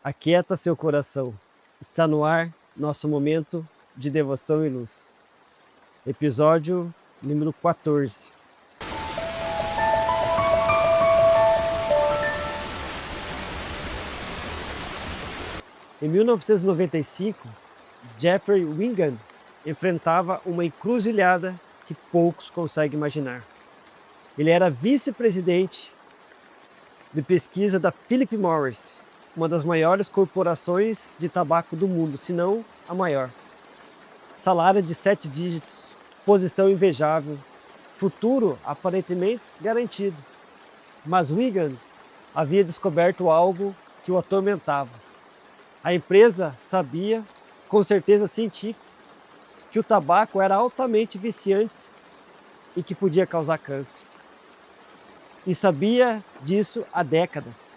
Aquieta seu coração. Está no ar nosso momento de devoção e luz. Episódio número 14. Em 1995, Jeffrey Wigan enfrentava uma encruzilhada que poucos conseguem imaginar. Ele era vice-presidente de pesquisa da Philip Morris, uma das maiores corporações de tabaco do mundo, se não a maior. Salário de 7 dígitos, posição invejável, futuro aparentemente garantido. Mas Wigan havia descoberto algo que o atormentava. A empresa sabia, com certeza científica, que o tabaco era altamente viciante e que podia causar câncer. E sabia disso há décadas.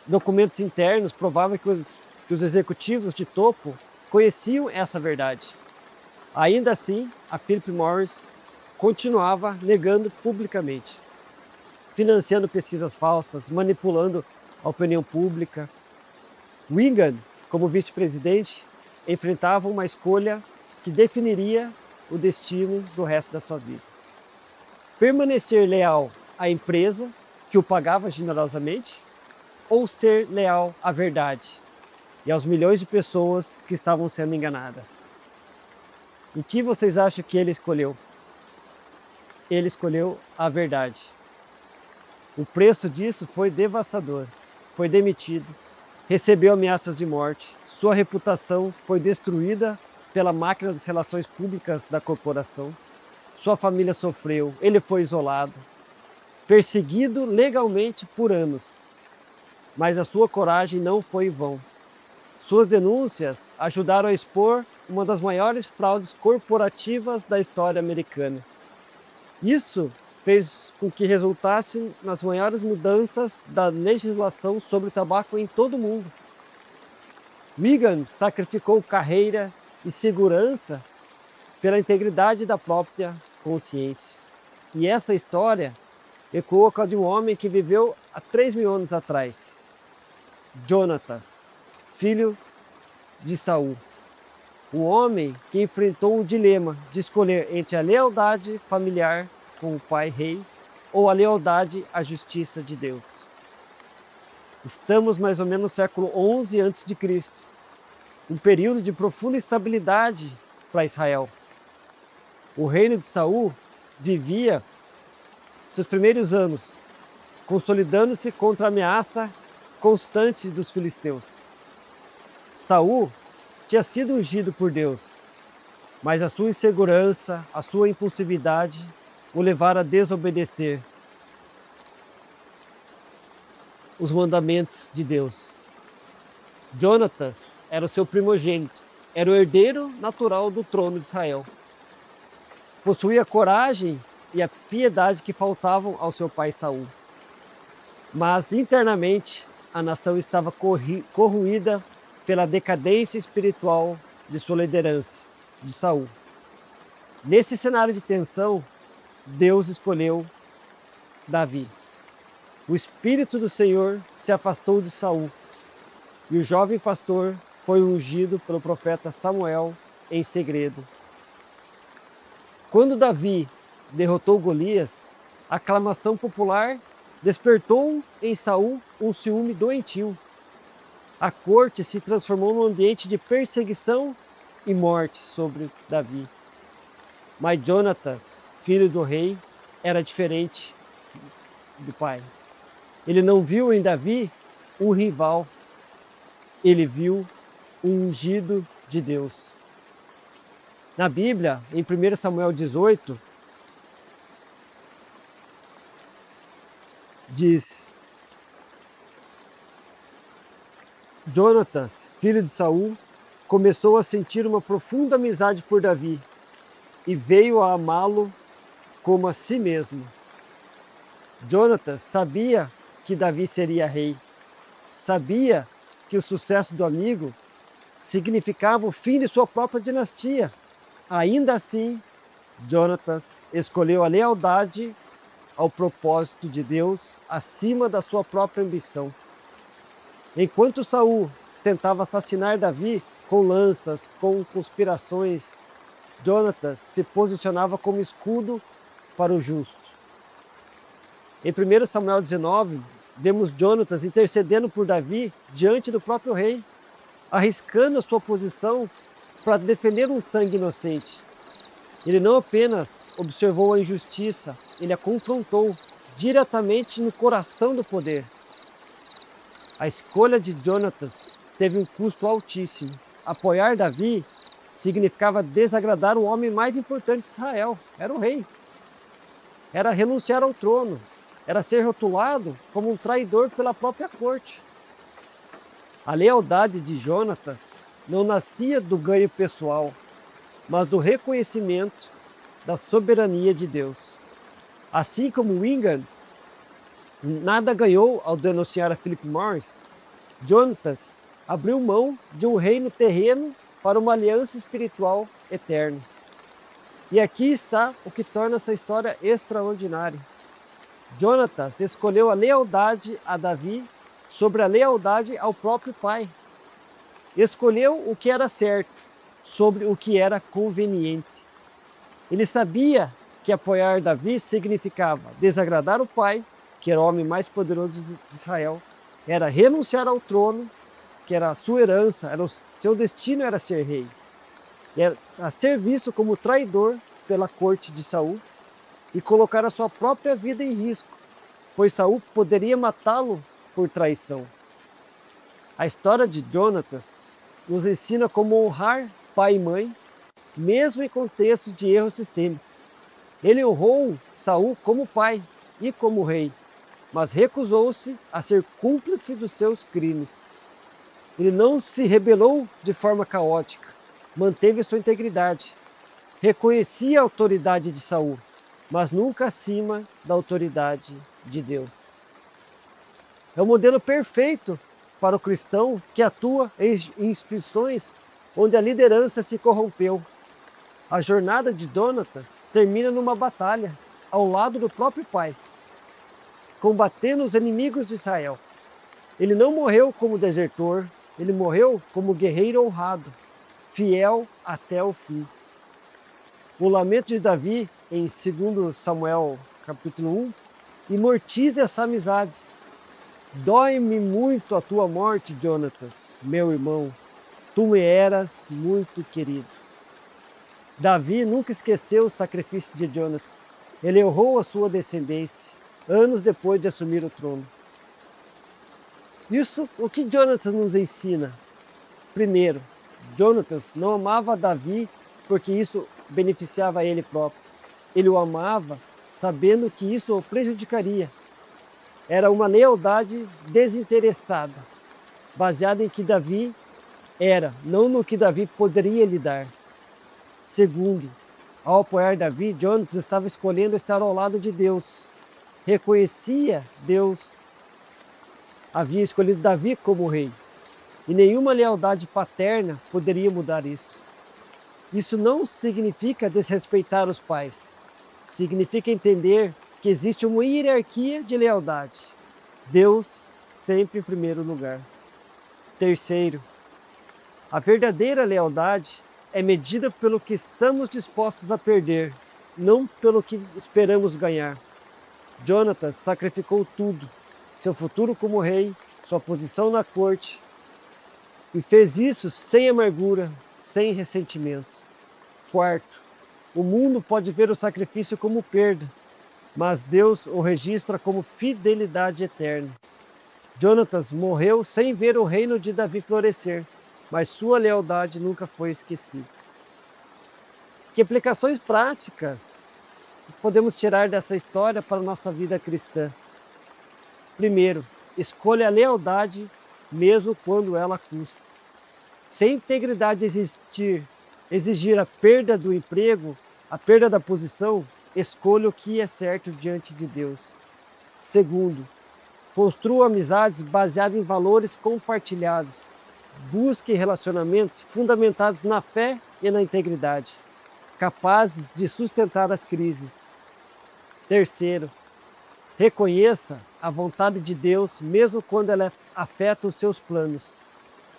Documentos internos provavam que os executivos de topo conheciam essa verdade. Ainda assim, a Philip Morris continuava negando publicamente, financiando pesquisas falsas, manipulando a opinião pública. Wigan, como vice-presidente, enfrentava uma escolha que definiria o destino do resto da sua vida. Permanecer leal à empresa que o pagava generosamente ou ser leal à verdade e aos milhões de pessoas que estavam sendo enganadas. O que vocês acham que ele escolheu? Ele escolheu a verdade. O preço disso foi devastador. Foi demitido, recebeu ameaças de morte, sua reputação foi destruída pela máquina das relações públicas da corporação, sua família sofreu, ele foi isolado, perseguido legalmente por anos. Mas a sua coragem não foi em vão. Suas denúncias ajudaram a expor uma das maiores fraudes corporativas da história americana. Isso fez com que resultasse nas maiores mudanças da legislação sobre o tabaco em todo o mundo. Wigan sacrificou carreira e segurança pela integridade da própria consciência. E essa história ecoa com a de um homem que viveu há 3.000 anos atrás. Jonatas, filho de Saul. Um homem que enfrentou o dilema de escolher entre a lealdade familiar com o pai rei ou a lealdade à justiça de Deus. Estamos mais ou menos no século 11 a.C., um período de profunda estabilidade para Israel. O reino de Saul vivia seus primeiros anos, consolidando-se contra a ameaça constante dos filisteus. Saul tinha sido ungido por Deus, mas a sua insegurança, a sua impulsividade o levaram a desobedecer os mandamentos de Deus. Jonatas era o seu primogênito, era o herdeiro natural do trono de Israel. Possuía a coragem e a piedade que faltavam ao seu pai Saul. Mas internamente a nação estava corroída pela decadência espiritual de sua liderança, de Saul. Nesse cenário de tensão, Deus escolheu Davi. O Espírito do Senhor se afastou de Saul e o jovem pastor foi ungido pelo profeta Samuel em segredo. Quando Davi derrotou Golias, a aclamação popular despertou em Saul um ciúme doentio. A corte se transformou num ambiente de perseguição e morte sobre Davi. Mas Jonatas, filho do rei, era diferente do pai. Ele não viu em Davi um rival, ele viu um ungido de Deus. Na Bíblia, em 1 Samuel 18, diz: Jonatas, filho de Saul, começou a sentir uma profunda amizade por Davi e veio a amá-lo como a si mesmo. Jonatas sabia que Davi seria rei, sabia que o sucesso do amigo significava o fim de sua própria dinastia. Ainda assim, Jonatas escolheu a lealdade ao propósito de Deus acima da sua própria ambição. Enquanto Saul tentava assassinar Davi com lanças, com conspirações, Jonatas se posicionava como escudo para o justo. Em 1 Samuel 19, vemos Jonatas intercedendo por Davi diante do próprio rei, arriscando a sua posição para defender um sangue inocente. Ele não apenas observou a injustiça, ele a confrontou diretamente no coração do poder. A escolha de Jonatas teve um custo altíssimo. Apoiar Davi significava desagradar o homem mais importante de Israel, era o rei. Era renunciar ao trono, era ser rotulado como um traidor pela própria corte. A lealdade de Jonatas não nascia do ganho pessoal, mas do reconhecimento da soberania de Deus. Assim como Wingand nada ganhou ao denunciar a Philip Morris, Jonatas abriu mão de um reino terreno para uma aliança espiritual eterna. E aqui está o que torna essa história extraordinária. Jonatas escolheu a lealdade a Davi sobre a lealdade ao próprio pai. Escolheu o que era certo sobre o que era conveniente. Ele sabia que apoiar Davi significava desagradar o pai, que era o homem mais poderoso de Israel, era renunciar ao trono, que era a sua herança, seu destino era ser rei. Era a ser visto como traidor pela corte de Saul e colocar a sua própria vida em risco, pois Saul poderia matá-lo por traição. A história de Jonatas nos ensina como honrar pai e mãe, mesmo em contextos de erro sistêmico. Ele honrou Saul como pai e como rei, mas recusou-se a ser cúmplice dos seus crimes. Ele não se rebelou de forma caótica, manteve sua integridade, reconhecia a autoridade de Saul, mas nunca acima da autoridade de Deus. É o modelo perfeito para o cristão que atua em instituições onde a liderança se corrompeu. A jornada de Jonatas termina numa batalha ao lado do próprio pai, combatendo os inimigos de Israel. Ele não morreu como desertor, ele morreu como guerreiro honrado, fiel até o fim. O lamento de Davi, em 2 Samuel capítulo 1, amortiza essa amizade. Dói-me muito a tua morte, Jonatas, meu irmão. Tu me eras muito querido. Davi nunca esqueceu o sacrifício de Jonatas. Ele honrou a sua descendência, anos depois de assumir o trono. Isso, o que Jonatas nos ensina? Primeiro, Jonatas não amava Davi porque isso beneficiava ele próprio. Ele o amava sabendo que isso o prejudicaria. Era uma lealdade desinteressada, baseada em que Davi era, não no que Davi poderia lhe dar. Segundo, ao apoiar Davi, Jonatas estava escolhendo estar ao lado de Deus. Reconhecia Deus, havia escolhido Davi como rei. E nenhuma lealdade paterna poderia mudar isso. Isso não significa desrespeitar os pais. Significa entender que existe uma hierarquia de lealdade. Deus sempre em primeiro lugar. Terceiro, a verdadeira lealdade é medida pelo que estamos dispostos a perder, não pelo que esperamos ganhar. Jonatas sacrificou tudo, seu futuro como rei, sua posição na corte, e fez isso sem amargura, sem ressentimento. Quarto, o mundo pode ver o sacrifício como perda, mas Deus o registra como fidelidade eterna. Jonatas morreu sem ver o reino de Davi florescer, mas sua lealdade nunca foi esquecida. Que aplicações práticas podemos tirar dessa história para a nossa vida cristã? Primeiro, escolha a lealdade mesmo quando ela custa. Se a integridade exigir a perda do emprego, a perda da posição, escolha o que é certo diante de Deus. Segundo, construa amizades baseadas em valores compartilhados. Busque relacionamentos fundamentados na fé e na integridade, capazes de sustentar as crises. Terceiro, reconheça a vontade de Deus mesmo quando ela afeta os seus planos.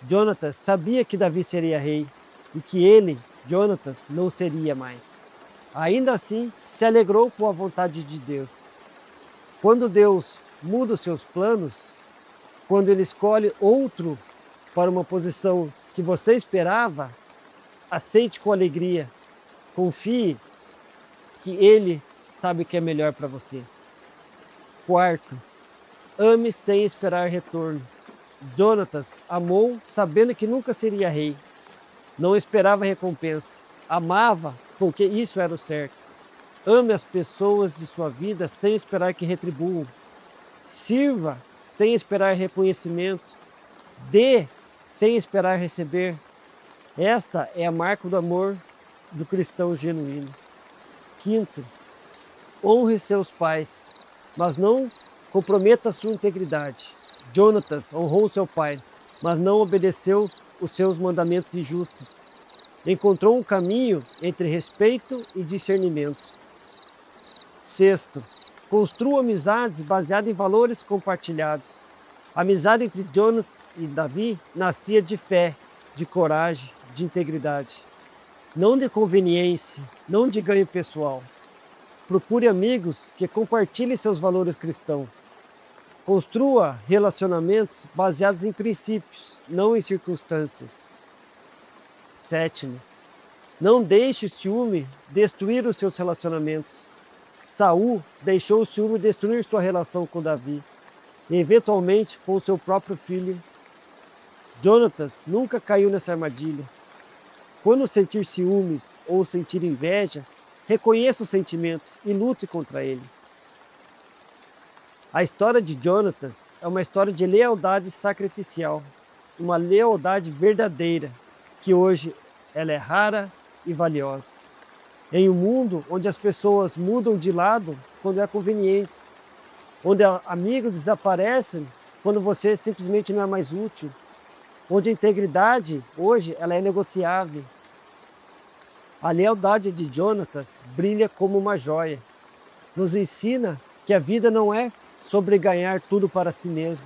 Jonatas sabia que Davi seria rei e que ele, Jonatas, não seria mais. Ainda assim, se alegrou com a vontade de Deus. Quando Deus muda os seus planos, quando Ele escolhe outro para uma posição que você esperava, aceite com alegria, confie que Ele sabe o que é melhor para você. Quarto, ame sem esperar retorno. Jonatas amou sabendo que nunca seria rei. Não esperava recompensa. Amava porque isso era o certo. Ame as pessoas de sua vida sem esperar que retribuam. Sirva sem esperar reconhecimento. Dê sem esperar receber. Esta é a marca do amor do cristão genuíno. Quinto, honre seus pais, mas não comprometa sua integridade. Jonatas honrou seu pai, mas não obedeceu os seus mandamentos injustos. Encontrou um caminho entre respeito e discernimento. Sexto, construa amizades baseadas em valores compartilhados. A amizade entre Jonatas e Davi nascia de fé, de coragem, de integridade. Não de conveniência, não de ganho pessoal. Procure amigos que compartilhem seus valores cristãos. Construa relacionamentos baseados em princípios, não em circunstâncias. Sétimo, não deixe o ciúme destruir os seus relacionamentos. Saul deixou o ciúme destruir sua relação com Davi, e eventualmente com seu próprio filho. Jonatas nunca caiu nessa armadilha. Quando sentir ciúmes ou sentir inveja, reconheça o sentimento e lute contra ele. A história de Jonatas é uma história de lealdade sacrificial, uma lealdade verdadeira, que hoje ela é rara e valiosa. Em um mundo onde as pessoas mudam de lado quando é conveniente, onde amigos desaparecem quando você simplesmente não é mais útil, onde a integridade hoje ela é negociável. A lealdade de Jonatas brilha como uma joia. Nos ensina que a vida não é sobre ganhar tudo para si mesmo.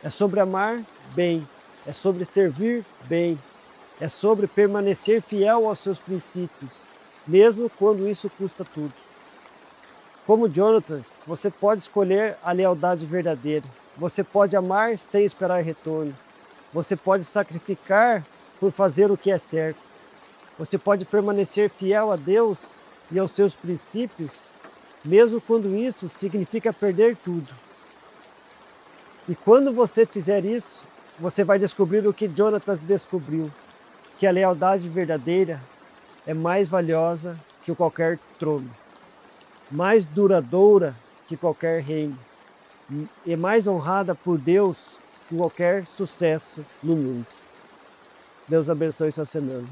É sobre amar bem, é sobre servir bem, é sobre permanecer fiel aos seus princípios, mesmo quando isso custa tudo. Como Jonatas, você pode escolher a lealdade verdadeira. Você pode amar sem esperar retorno. Você pode sacrificar por fazer o que é certo. Você pode permanecer fiel a Deus e aos seus princípios, mesmo quando isso significa perder tudo. E quando você fizer isso, você vai descobrir o que Jonatas descobriu, que a lealdade verdadeira é mais valiosa que qualquer trono, mais duradoura que qualquer reino, e mais honrada por Deus que qualquer sucesso no mundo. Deus abençoe sua semana.